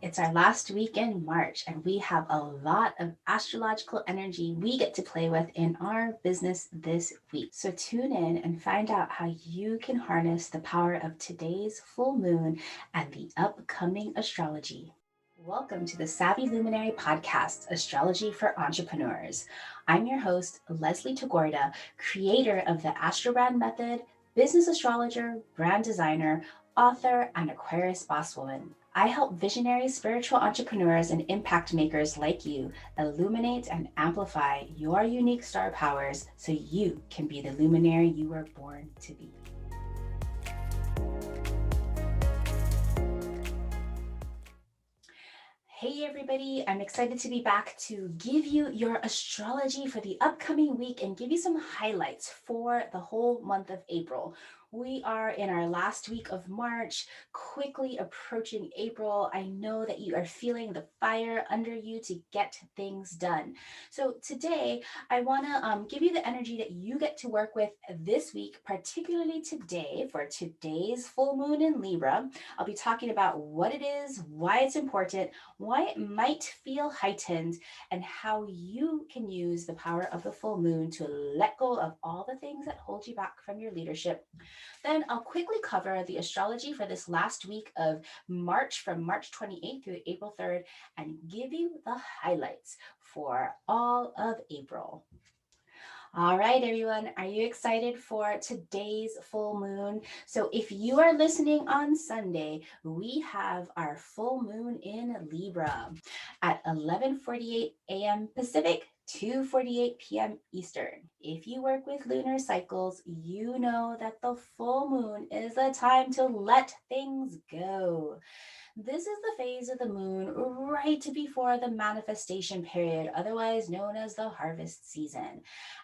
It's our last week in March, and we have a lot of astrological energy we get to play with in our business this week. So tune in and find out how you can harness the power of today's full moon and the upcoming astrology. Welcome to the Savvy Luminary podcast, Astrology for Entrepreneurs. I'm your host, Leslie Tagorda, creator of the Astrobrand Method, business astrologer, brand designer, author, and Aquarius boss woman. I help visionary spiritual entrepreneurs and impact makers like you illuminate and amplify your unique star powers so you can be the luminary you were born to be. Hey everybody, I'm excited to be back to give you your astrology for the upcoming week and give you some highlights for the whole month of April. We are in our last week of March, quickly approaching April. I know that you are feeling the fire under you to get things done. So today, I want to give you the energy that you get to work with this week, particularly today for today's full moon in Libra. I'll be talking about what it is, why it's important, why it might feel heightened, and how you can use the power of the full moon to let go of all the things that hold you back from your leadership. Then I'll quickly cover the astrology for this last week of March, from March 28th through April 3rd, and give you the highlights for all of April. All right, everyone, are you excited for today's full moon? So if you are listening on Sunday, we have our full moon in Libra at 11:48 a.m. Pacific, 2:48 p.m. Eastern. If you work with lunar cycles, you know that the full moon is a time to let things go. This is the phase of the moon right before the manifestation period, otherwise known as the harvest season.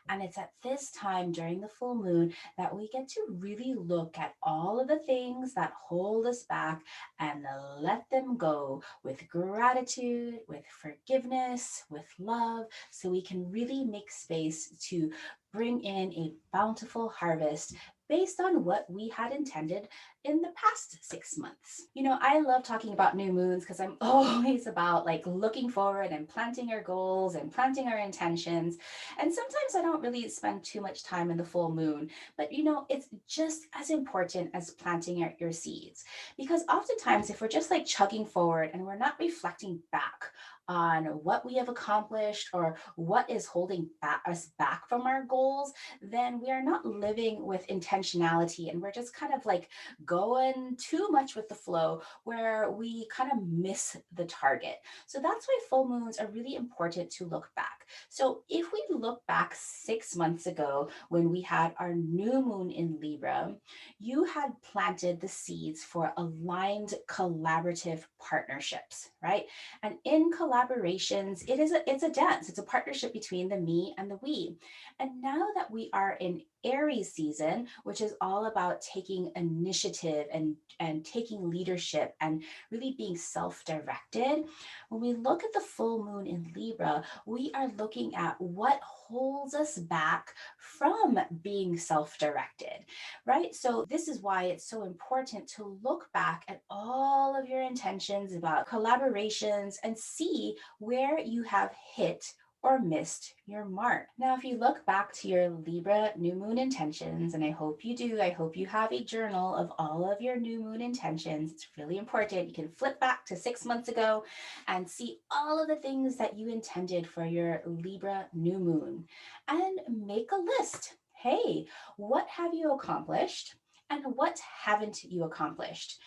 And it's at this time during the full moon that we get to really look at all of the things that hold us back and let them go with gratitude, with forgiveness, with love, so we can really make space to bring in a bountiful harvest based on what we had intended in the past 6 months. You know, I love talking about new moons because I'm always about like looking forward and planting our goals and planting our intentions. And sometimes I don't really spend too much time in the full moon, but you know, it's just as important as planting your seeds. Because oftentimes, if we're just like chugging forward and we're not reflecting back on what we have accomplished or what is holding us back from our goals, then we are not living with intentionality and we're just kind of like going too much with the flow where we kind of miss the target. So that's why full moons are really important to look back. So if we look back 6 months ago when we had our new moon in Libra, you had planted the seeds for aligned collaborative partnerships, right? And in collaborations, it's a dance. It's a partnership between the me and the we. And now that we are in Aries season, which is all about taking initiative and taking leadership and really being self-directed, when we look at the full moon in Libra, we are looking at what holds us back from being self-directed, right? So this is why it's so important to look back at all of your intentions about collaborations and see where you have hit or missed your mark. Now, if you look back to your Libra new moon intentions, and I hope you do, I hope you have a journal of all of your new moon intentions. It's really important. You can flip back to 6 months ago and see all of the things that you intended for your Libra new moon and make a list. Hey, what have you accomplished and what haven't you accomplished?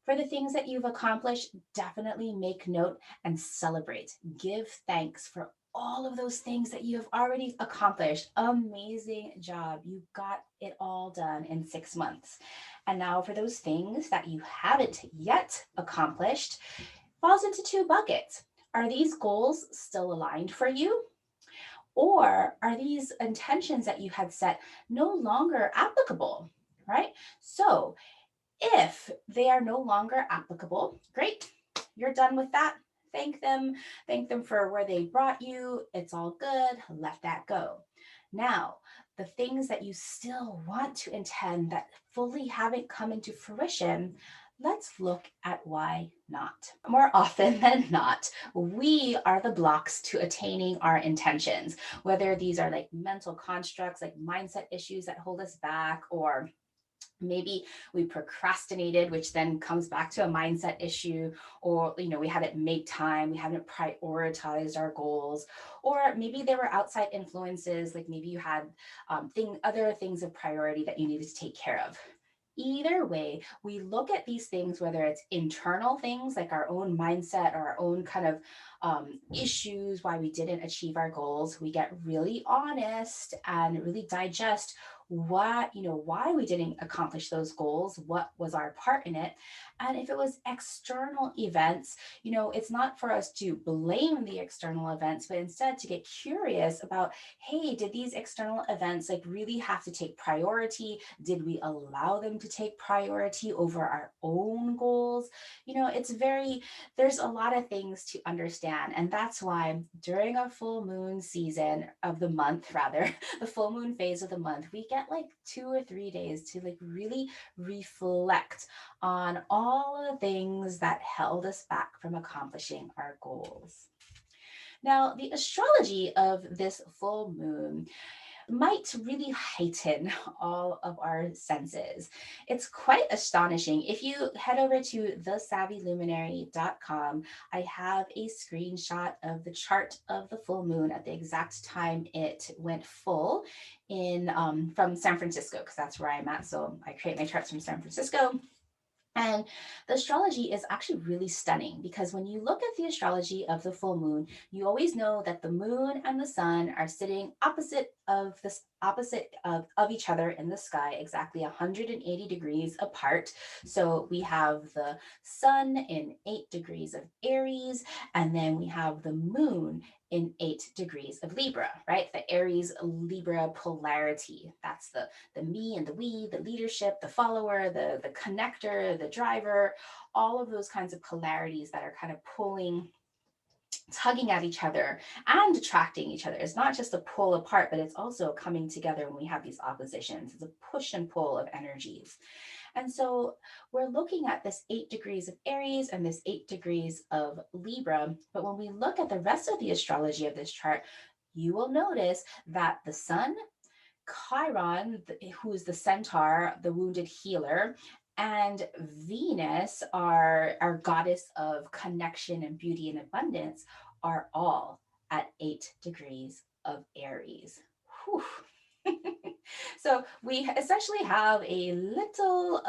For the things that you've accomplished, definitely make note and celebrate. Give thanks for all of those things that you have already accomplished. Amazing job. You got it all done in 6 months. And now for those things that you haven't yet accomplished, falls into two buckets. Are these goals still aligned for you? Or are these intentions that you had set no longer applicable, right? So if they are no longer applicable, great, you're done with that. Thank them. Thank them for where they brought you. It's all good. Let that go. Now, the things that you still want to intend that fully haven't come into fruition, Let's look at why not. More often than not, we are the blocks to attaining our intentions, whether these are like mental constructs, like mindset issues that hold us back, or maybe we procrastinated, which then comes back to a mindset issue, or we hadn't made time, we haven't prioritized our goals, or maybe there were outside influences, like maybe you had other things of priority that you needed to take care of. Either way, we look at these things, whether it's internal things like our own mindset or our own kind of issues, why we didn't achieve our goals. We get really honest and really digest why we didn't accomplish those goals, what was our part in it. And if it was external events, it's not for us to blame the external events, but instead to get curious about, hey, did these external events like really have to take priority? Did we allow them to take priority over our own goals? There's a lot of things to understand. And that's why during a full moon season of the month, rather, the full moon phase of the month, we get like 2 or 3 days to like really reflect on all of the things that held us back from accomplishing our goals. Now, the astrology of this full moon might really heighten all of our senses. It's quite astonishing. If you head over to thesavvyluminary.com, I have a screenshot of the chart of the full moon at the exact time it went full in from San Francisco, because that's where I'm at. So I create my charts from San Francisco. And the astrology is actually really stunning, because when you look at the astrology of the full moon, you always know that the moon and the sun are sitting opposite of each other in the sky, exactly 180 degrees apart. So we have the sun in 8 degrees of Aries, and then we have the moon in 8 degrees of Libra, right? The Aries Libra polarity. That's the me and the we, the leadership, the follower, the connector, the driver, all of those kinds of polarities that are kind of tugging at each other and attracting each other. It's not just a pull apart, but it's also coming together when we have these oppositions. It's a push and pull of energies. And so we're looking at this 8 degrees of Aries and this 8 degrees of Libra. But when we look at the rest of the astrology of this chart, you will notice that the sun, Chiron, who is the centaur, the wounded healer, and Venus, our goddess of connection and beauty and abundance, are all at 8 degrees of Aries. Whew. So we essentially have a little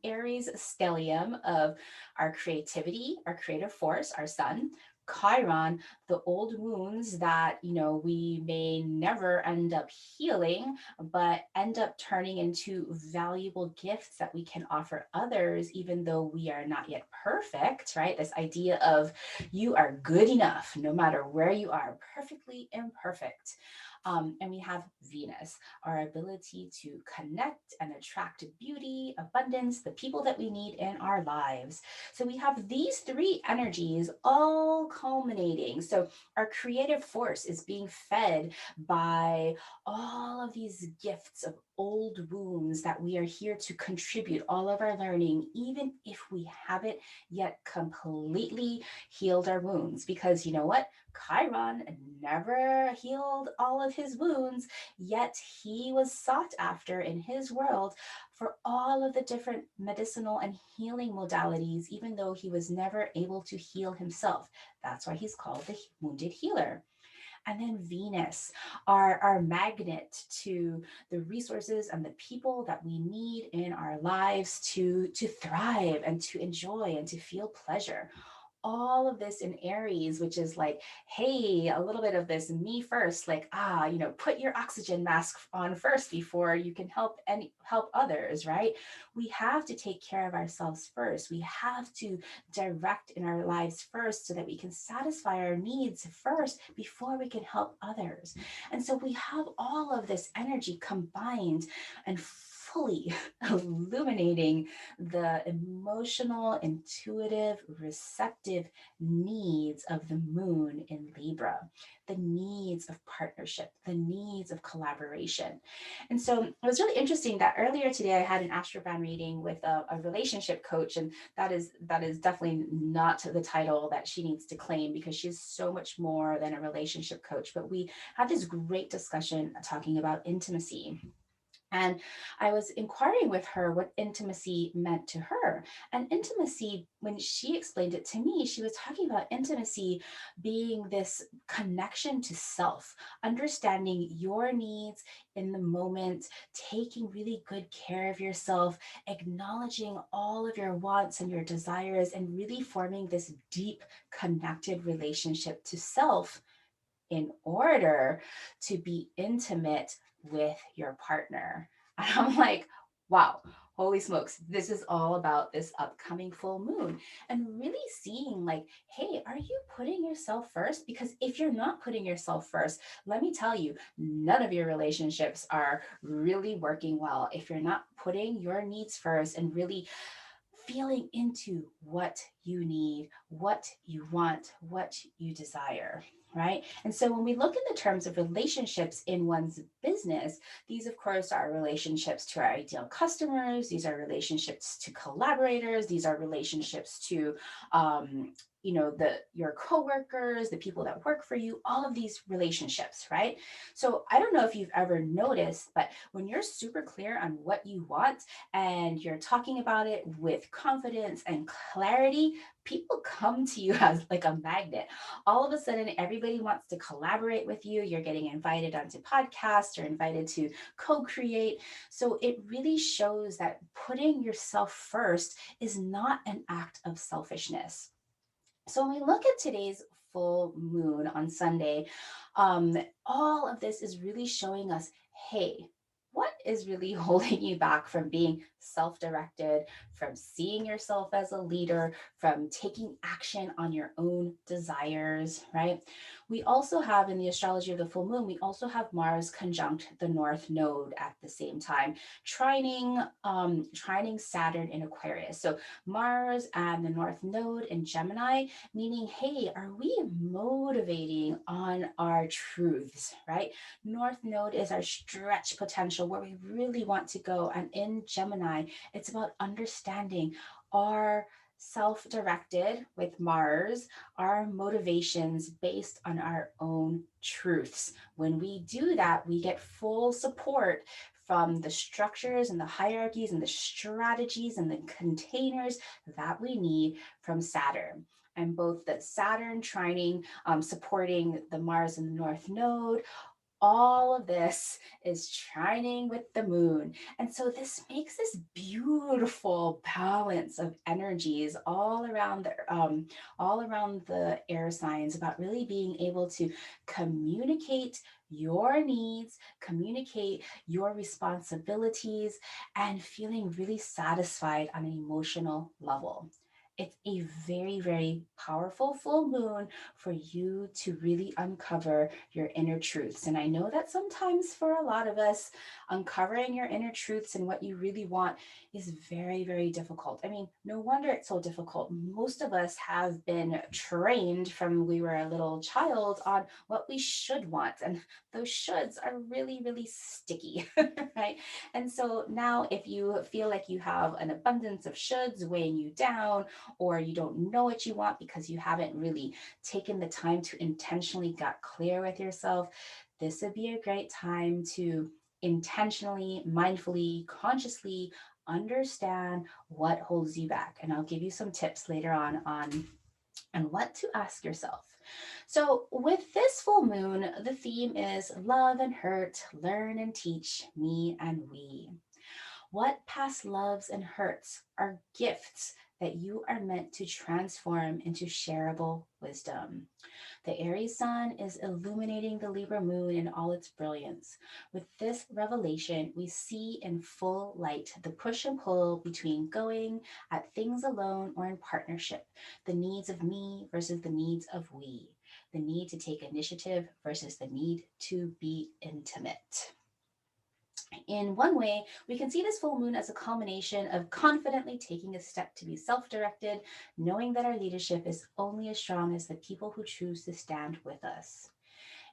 Aries stellium of our creativity, our creative force, our sun. Chiron, the old wounds that we may never end up healing, but end up turning into valuable gifts that we can offer others, even though we are not yet perfect, right? This idea of you are good enough no matter where you are, perfectly imperfect. And we have Venus, our ability to connect and attract beauty, abundance, the people that we need in our lives. So we have these three energies all culminating. So our creative force is being fed by all of these gifts of old wounds that we are here to contribute all of our learning, even if we haven't yet completely healed our wounds. Because you know what? Chiron never healed all of his wounds, yet he was sought after in his world for all of the different medicinal and healing modalities, even though he was never able to heal himself. That's why he's called the wounded healer. And then Venus, our magnet to the resources and the people that we need in our lives to thrive and to enjoy and to feel pleasure. All of this in Aries, which is like, hey, a little bit of this me first, like, put your oxygen mask on first before you can help others, right? We have to take care of ourselves first. We have to direct in our lives first so that we can satisfy our needs first before we can help others. And so we have all of this energy combined and fully illuminating the emotional, intuitive, receptive needs of the moon in Libra, the needs of partnership, the needs of collaboration. And so it was really interesting that earlier today I had an astroban reading with a relationship coach, and that is definitely not the title that she needs to claim, because she's so much more than a relationship coach. But we had this great discussion talking about intimacy. And I was inquiring with her what intimacy meant to her. And intimacy, when she explained it to me, she was talking about intimacy being this connection to self, understanding your needs in the moment, taking really good care of yourself, acknowledging all of your wants and your desires, and really forming this deep, connected relationship to self in order to be intimate with your partner. And I'm like, wow, holy smokes, this is all about this upcoming full moon. And really seeing, like, hey, are you putting yourself first? Because if you're not putting yourself first, let me tell you, none of your relationships are really working well if you're not putting your needs first and really feeling into what you need, what you want, what you desire, right? And so when we look at the terms of relationships in one's business, these, of course, are relationships to our ideal customers. These are relationships to collaborators. These are relationships to, your coworkers, the people that work for you, all of these relationships, right? So I don't know if you've ever noticed, but when you're super clear on what you want and you're talking about it with confidence and clarity, people come to you as like a magnet. All of a sudden, everybody wants to collaborate with you. You're getting invited onto podcasts or invited to co-create. So it really shows that putting yourself first is not an act of selfishness. So when we look at today's full moon on Sunday, all of this is really showing us, hey, what is really holding you back from being self directed, from seeing yourself as a leader, from taking action on your own desires, right? We also have in the astrology of the full moon, we also have Mars conjunct the North Node at the same time, trining Saturn in Aquarius. So Mars and the North Node in Gemini, meaning, hey, are we motivating on our truths, right? North Node is our stretch potential, where we really want to go. And in Gemini, it's about understanding our self-directed with Mars, our motivations based on our own truths. When we do that, we get full support from the structures and the hierarchies and the strategies and the containers that we need from Saturn. And both the Saturn trining supporting the Mars and the North Node, all of this is trining with the moon. And so this makes this beautiful balance of energies all around the air signs, about really being able to communicate your needs, communicate your responsibilities, and feeling really satisfied on an emotional level. It's a very, very powerful full moon for you to really uncover your inner truths. And I know that sometimes for a lot of us, uncovering your inner truths and what you really want is very, very difficult. I mean, no wonder it's so difficult. Most of us have been trained from we were a little child on what we should want. And those shoulds are really, really sticky, right? And so now, if you feel like you have an abundance of shoulds weighing you down, or you don't know what you want because you haven't really taken the time to intentionally get clear with yourself, this would be a great time to intentionally, mindfully, consciously understand what holds you back. And I'll give you some tips later on what to ask yourself. So, with this full moon, the theme is love and hurt, learn and teach, me and we. What past loves and hurts are gifts that you are meant to transform into shareable wisdom. The Aries sun is illuminating the Libra moon in all its brilliance. With this revelation, we see in full light the push and pull between going at things alone or in partnership, the needs of me versus the needs of we, the need to take initiative versus the need to be intimate. In one way, we can see this full moon as a culmination of confidently taking a step to be self directed, knowing that our leadership is only as strong as the people who choose to stand with us.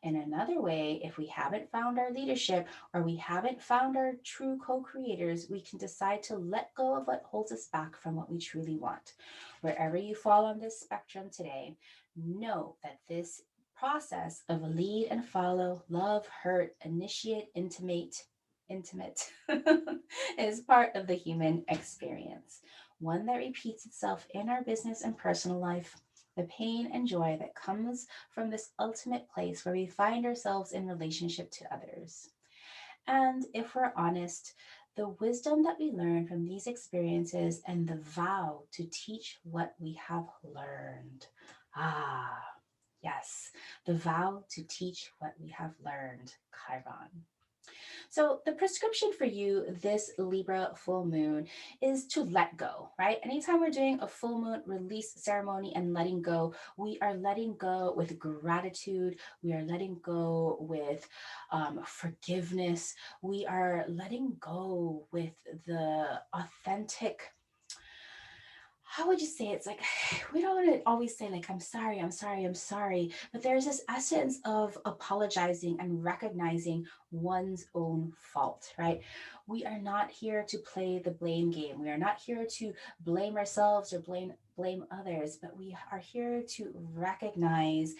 In another way, if we haven't found our leadership or we haven't found our true co creators, we can decide to let go of what holds us back from what we truly want. Wherever you fall on this spectrum today, know that this process of lead and follow, love, hurt, initiate, intimate is part of the human experience, one that repeats itself in our business and personal life. The pain and joy that comes from this ultimate place where we find ourselves in relationship to others. And if we're honest, the wisdom that we learn from these experiences and the vow to teach what we have learned. Ah, yes, the vow to teach what we have learned, Chiron. So, the prescription for you this Libra full moon is to let go, right? Anytime we're doing a full moon release ceremony and letting go, we are letting go with gratitude. We are letting go with forgiveness. We are letting go with the authentic, how would you say, it's like we don't want to always say like I'm sorry, I'm sorry, I'm sorry, but there's this essence of apologizing and recognizing one's own fault, right? We are not here to play the blame game. We are not here to blame ourselves or blame others, but we are here to recognize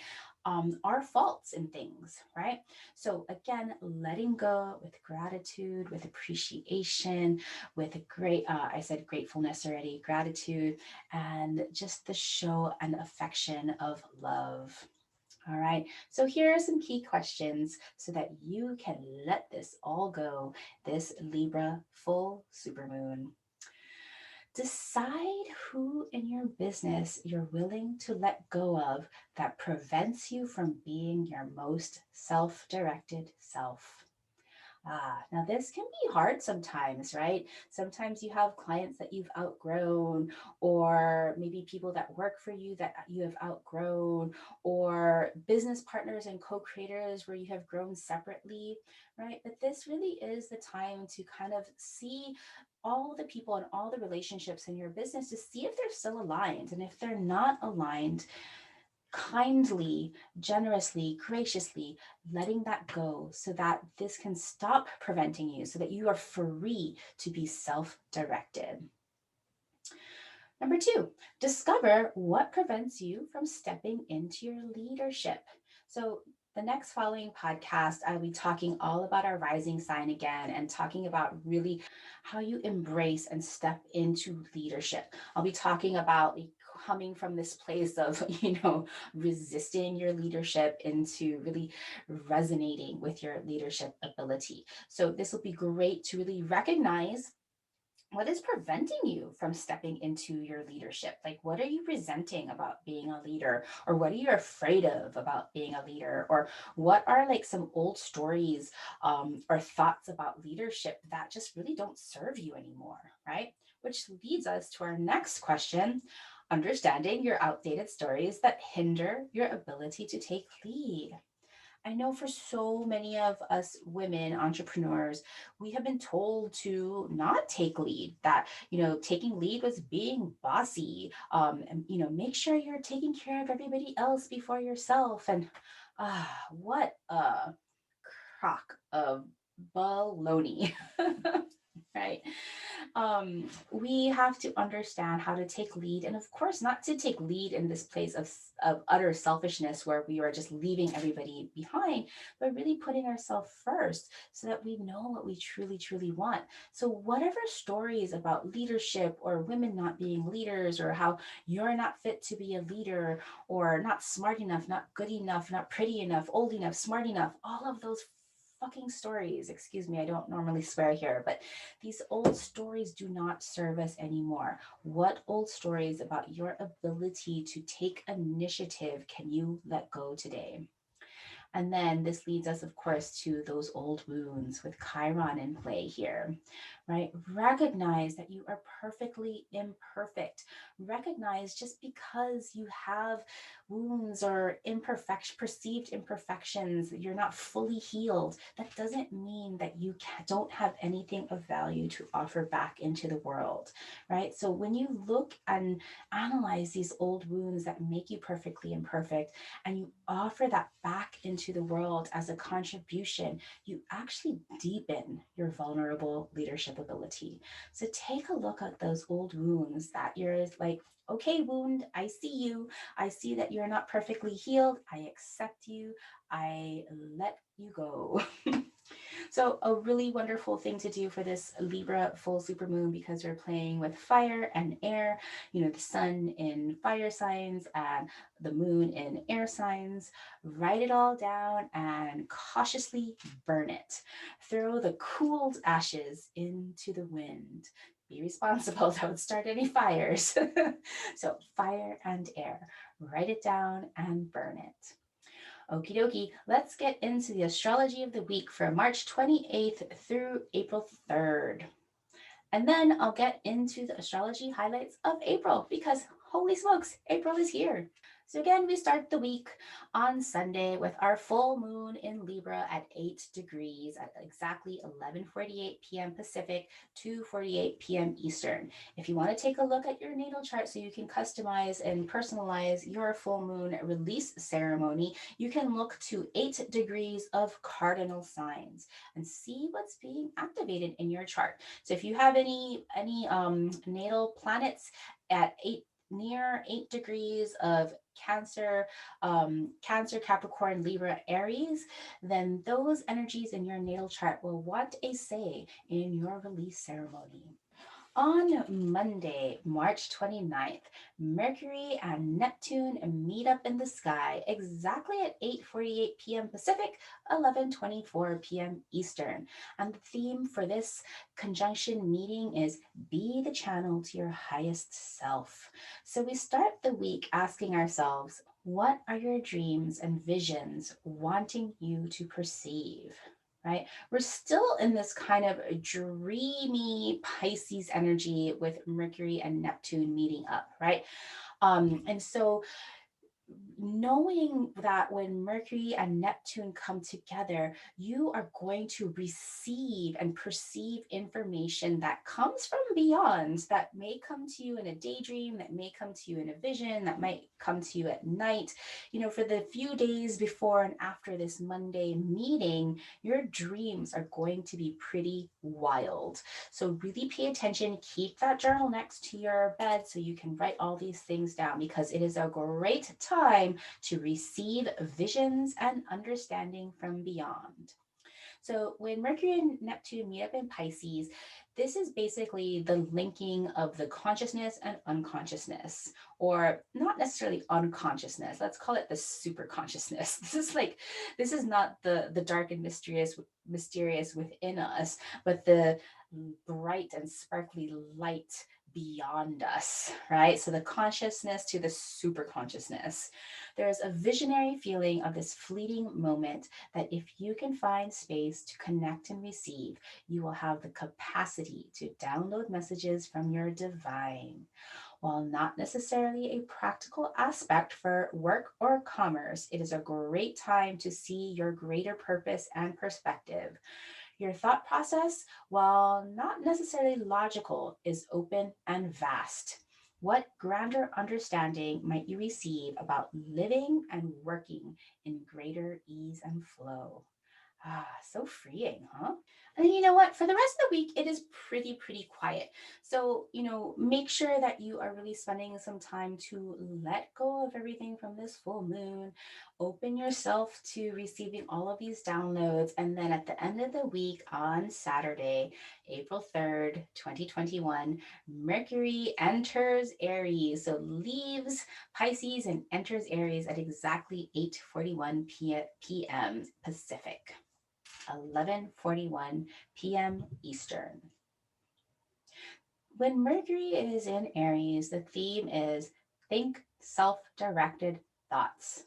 our faults in things, right? So again, letting go with gratitude, with appreciation, with a great, I said gratefulness already, gratitude, and just the show and affection of love. All right. So here are some key questions so that you can let this all go this Libra full supermoon. Decide who in your business you're willing to let go of that prevents you from being your most self directed self. Now this can be hard sometimes, right? Sometimes you have clients that you've outgrown, or maybe people that work for you that you have outgrown, or business partners and co creators where you have grown separately, right? But this really is the time to kind of see all the people and all the relationships in your business to see if they're still aligned. And if they're not aligned, kindly, generously, graciously letting that go so that this can stop preventing you, so that you are free to be self directed. Number two, discover what prevents you from stepping into your leadership. So, the next following podcast, I'll be talking all about our rising sign again and talking about really how you embrace and step into leadership. I'll be talking about coming from this place of, resisting your leadership into really resonating with your leadership ability. So, this will be great to really recognize what is preventing you from stepping into your leadership. Like, what are you resenting about being a leader, or what are you afraid of about being a leader, or what are like some old stories or thoughts about leadership that just really don't serve you anymore, right? Which leads us to our next question: understanding your outdated stories that hinder your ability to take lead. I know for so many of us women entrepreneurs, we have been told to not take lead, that, taking lead was being bossy, and, make sure you're taking care of everybody else before yourself. And what a crock of baloney. Right. We have to understand how to take lead, and of course not to take lead in this place of utter selfishness where we are just leaving everybody behind, but really putting ourselves first so that we know what we truly want. So whatever stories about leadership or women not being leaders, or how you're not fit to be a leader, or not smart enough, not good enough, not pretty enough, old enough, smart enough, all of those fucking stories, excuse me, I don't normally swear here, but these old stories do not serve us anymore. What old stories about your ability to take initiative can you let go today? And then this leads us, of course, to those old wounds with Chiron in play here, right? Recognize that you are perfectly imperfect. Recognize just because you have wounds or perceived imperfections, you're not fully healed. That doesn't mean that you don't have anything of value to offer back into the world, right? So when you look and analyze these old wounds that make you perfectly imperfect, and you offer that back into the world as a contribution, you actually deepen your vulnerable leadership ability. So take a look at those old wounds that you're like, okay, wound, I see you. I see that you're not perfectly healed. I accept you. I let you go. So a really wonderful thing to do for this Libra full supermoon, because we're playing with fire and air, the sun in fire signs and the moon in air signs. Write it all down and cautiously burn it. Throw the cooled ashes into the wind. Be responsible, don't start any fires. So fire and air, write it down and burn it. Okie dokie, let's get into the astrology of the week for March 28th through April 3rd. And then I'll get into the astrology highlights of April, because holy smokes, April is here. So again, we start the week on Sunday with our full moon in Libra at 8 degrees at exactly 11:48 p.m. Pacific, 2:48 p.m. Eastern. If you want to take a look at your natal chart so you can customize and personalize your full moon release ceremony, you can look to 8 degrees of cardinal signs and see what's being activated in your chart. So if you have any natal planets at near 8 degrees of Cancer, Capricorn, Libra, Aries, then those energies in your natal chart will want a say in your release ceremony. On Monday, March 29th, Mercury and Neptune meet up in the sky exactly at 8:48 p.m. Pacific, 11:24 p.m. Eastern. And the theme for this conjunction meeting is be the channel to your highest self. So we start the week asking ourselves, what are your dreams and visions wanting you to perceive? Right? We're still in this kind of dreamy Pisces energy with Mercury and Neptune meeting up, right? And so knowing that when Mercury and Neptune come together, you are going to receive and perceive information that comes from beyond, that may come to you in a daydream, that may come to you in a vision, that might come to you at night. For the few days before and after this Monday meeting, your dreams are going to be pretty wild. So really pay attention, keep that journal next to your bed so you can write all these things down, because it is a great time to receive visions and understanding from beyond. So when Mercury and Neptune meet up in Pisces, this is basically the linking of the consciousness and unconsciousness, or not necessarily unconsciousness. Let's call it the super consciousness. This is not the dark and mysterious within us, but the bright and sparkly light beyond us, right? So the consciousness to the super consciousness. There's a visionary feeling of this fleeting moment that if you can find space to connect and receive, you will have the capacity to download messages from your divine. While not necessarily a practical aspect for work or commerce, it is a great time to see your greater purpose and perspective. Your thought process, while not necessarily logical, is open and vast. What grander understanding might you receive about living and working in greater ease and flow? So freeing, huh? And then you know what? For the rest of the week, it is pretty quiet. So, make sure that you are really spending some time to let go of everything from this full moon, open yourself to receiving all of these downloads. And then at the end of the week on Saturday, April 3rd, 2021, Mercury enters Aries. So leaves Pisces and enters Aries at exactly 8:41 p.m. Pacific. 11:41 p.m. Eastern. When Mercury is in Aries, the theme is think self-directed thoughts.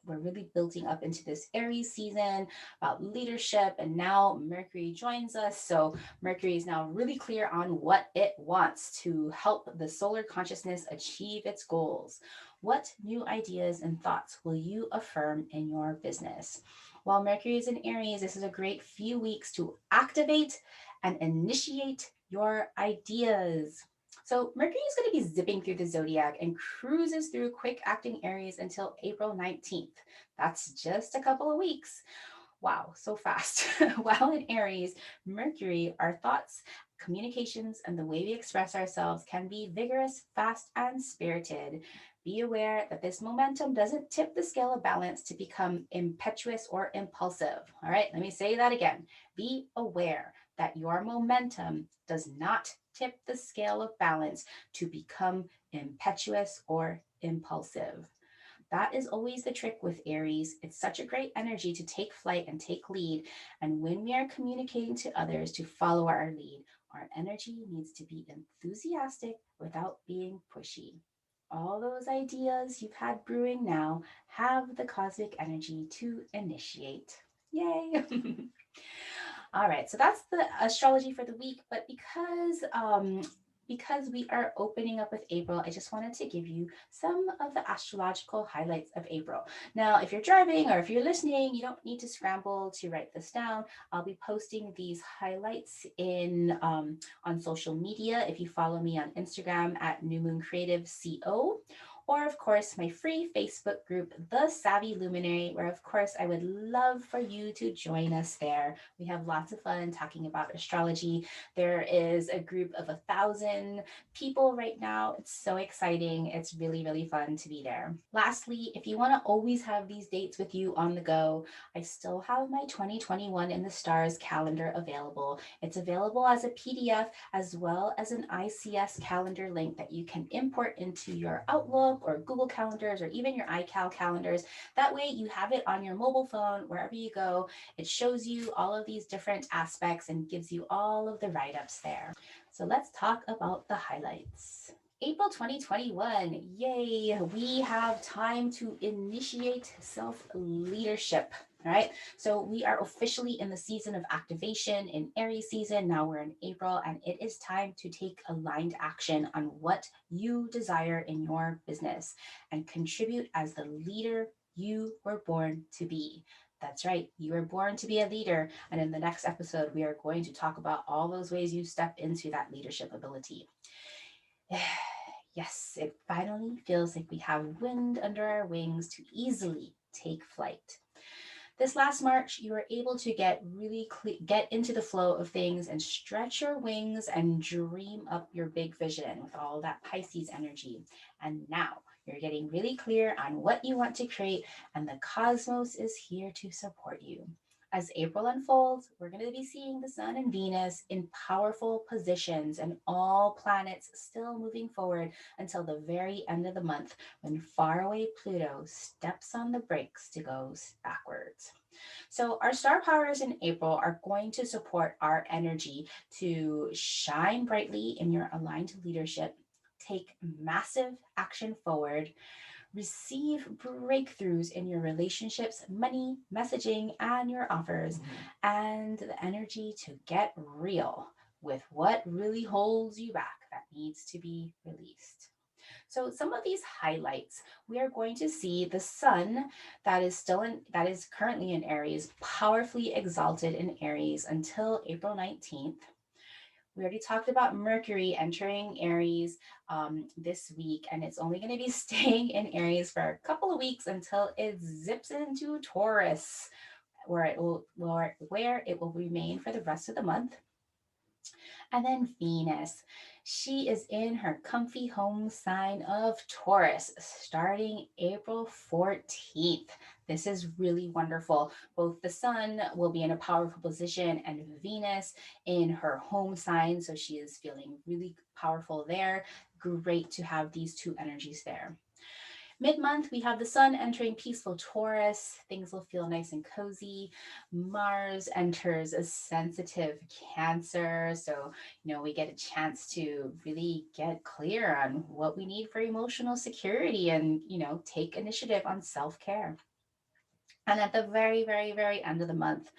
We're really building up into this Aries season about leadership, and now Mercury joins us. So Mercury is now really clear on what it wants to help the solar consciousness achieve its goals. What new ideas and thoughts will you affirm in your business? While Mercury is in Aries, this is a great few weeks to activate and initiate your ideas. So Mercury is going to be zipping through the zodiac and cruises through quick acting Aries until April 19th. That's just a couple of weeks. Wow, so fast. While in Aries, Mercury, our thoughts, communications, and the way we express ourselves can be vigorous, fast, and spirited. Be aware that this momentum doesn't tip the scale of balance to become impetuous or impulsive. All right, let me say that again. Be aware that your momentum does not tip the scale of balance to become impetuous or impulsive. That is always the trick with Aries. It's such a great energy to take flight and take lead. And when we are communicating to others to follow our lead, our energy needs to be enthusiastic without being pushy. All those ideas you've had brewing now have the cosmic energy to initiate. Yay! All right, so that's the astrology for the week. But because we are opening up with April, I just wanted to give you some of the astrological highlights of April. Now, if you're driving or if you're listening, you don't need to scramble to write this down. I'll be posting these highlights in on social media. If you follow me on Instagram at New Moon Creative CO, or of course my free Facebook group, The Savvy Luminary, where of course I would love for you to join us there. We have lots of fun talking about astrology. There is a group of 1,000 people right now. It's so exciting. It's really, really fun to be there. Lastly, if you want to always have these dates with you on the go, I still have my 2021 in the Stars calendar available. It's available as a PDF as well as an ICS calendar link that you can import into your Outlook or Google Calendars or even your iCal calendars. That way you have it on your mobile phone wherever you go. It shows you all of these different aspects and gives you all of the write-ups there. So let's talk about the highlights. April 2021, yay, we have time to initiate self-leadership. All right, so we are officially in the season of activation in Aries season. Now we're in April, and it is time to take aligned action on what you desire in your business and contribute as the leader you were born to be. That's right, you were born to be a leader. And in the next episode, we are going to talk about all those ways you step into that leadership ability. Yes, it finally feels like we have wind under our wings to easily take flight. This last March, you were able to get into the flow of things and stretch your wings and dream up your big vision with all that Pisces energy. And now you're getting really clear on what you want to create, and the cosmos is here to support you. As April unfolds, we're going to be seeing the Sun and Venus in powerful positions and all planets still moving forward until the very end of the month when faraway Pluto steps on the brakes to go backwards. So our star powers in April are going to support our energy to shine brightly in your aligned leadership, take massive action forward, receive breakthroughs in your relationships, money, messaging, and your offers, and the energy to get real with what really holds you back that needs to be released. So some of these highlights, we are going to see the sun that is currently in Aries, powerfully exalted in Aries until April 19th. We already talked about Mercury entering Aries this week, and it's only going to be staying in Aries for a couple of weeks until it zips into Taurus, where it will remain for the rest of the month. And then Venus, she is in her comfy home sign of Taurus starting April 14th. This is really wonderful. Both the sun will be in a powerful position and Venus in her home sign. So she is feeling really powerful there. Great to have these two energies there. Mid-month, we have the sun entering peaceful Taurus. Things will feel nice and cozy. Mars enters a sensitive Cancer. So, we get a chance to really get clear on what we need for emotional security and, take initiative on self-care. And at the very, very, very end of the month,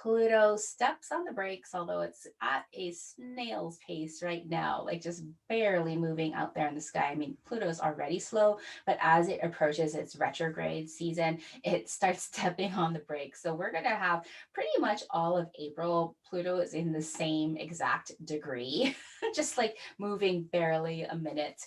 Pluto steps on the brakes, although it's at a snail's pace right now, like just barely moving out there in the sky. I mean, Pluto's already slow, but as it approaches its retrograde season, it starts stepping on the brakes. So we're going to have pretty much all of April. Pluto is in the same exact degree, just like moving barely a minute.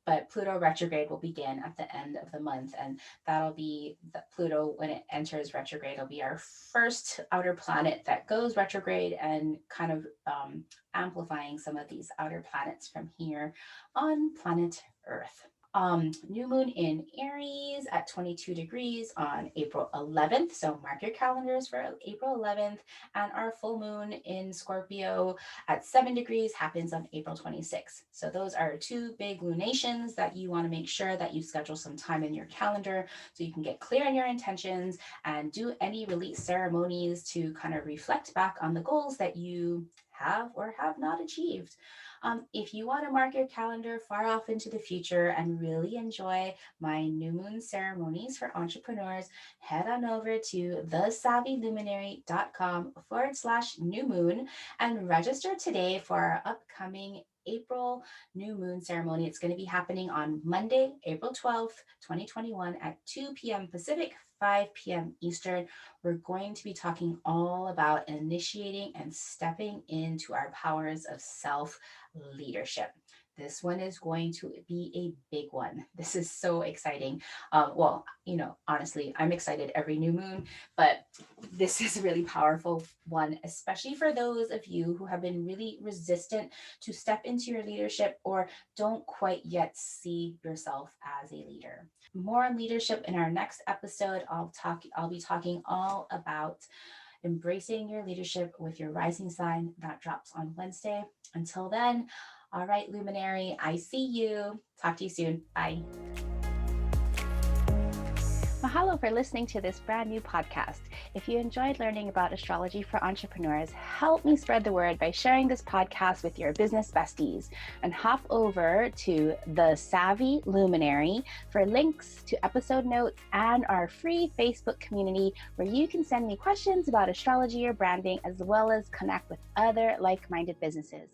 But Pluto retrograde will begin at the end of the month, and that'll be the Pluto when it enters retrograde. It'll be our first outer planet that goes retrograde, and kind of amplifying some of these outer planets from here on planet Earth. New moon in Aries at 22 degrees on April 11th. So mark your calendars for April 11th. And our full moon in Scorpio at 7 degrees happens on April 26th. So those are two big lunations that you want to make sure that you schedule some time in your calendar so you can get clear on your intentions and do any release ceremonies to kind of reflect back on the goals that you have or have not achieved. If you want to mark your calendar far off into the future and really enjoy my new moon ceremonies for entrepreneurs, head on over to thesavvyluminary.com/new moon and register today for our upcoming April new moon ceremony. It's going to be happening on Monday, April 12th, 2021 at 2 p.m. Pacific, 5 p.m. Eastern. We're going to be talking all about initiating and stepping into our powers of self-leadership. This one is going to be a big one. This is so exciting. Honestly, I'm excited every new moon, but this is a really powerful one, especially for those of you who have been really resistant to step into your leadership or don't quite yet see yourself as a leader. More on leadership in our next episode. I'll be talking all about embracing your leadership with your rising sign. That drops on Wednesday. Until then, all right, Luminary, I see you. Talk to you soon. Bye. Mahalo for listening to this brand new podcast. If you enjoyed learning about astrology for entrepreneurs, help me spread the word by sharing this podcast with your business besties, and hop over to The Savvy Luminary for links to episode notes and our free Facebook community where you can send me questions about astrology or branding, as well as connect with other like-minded businesses.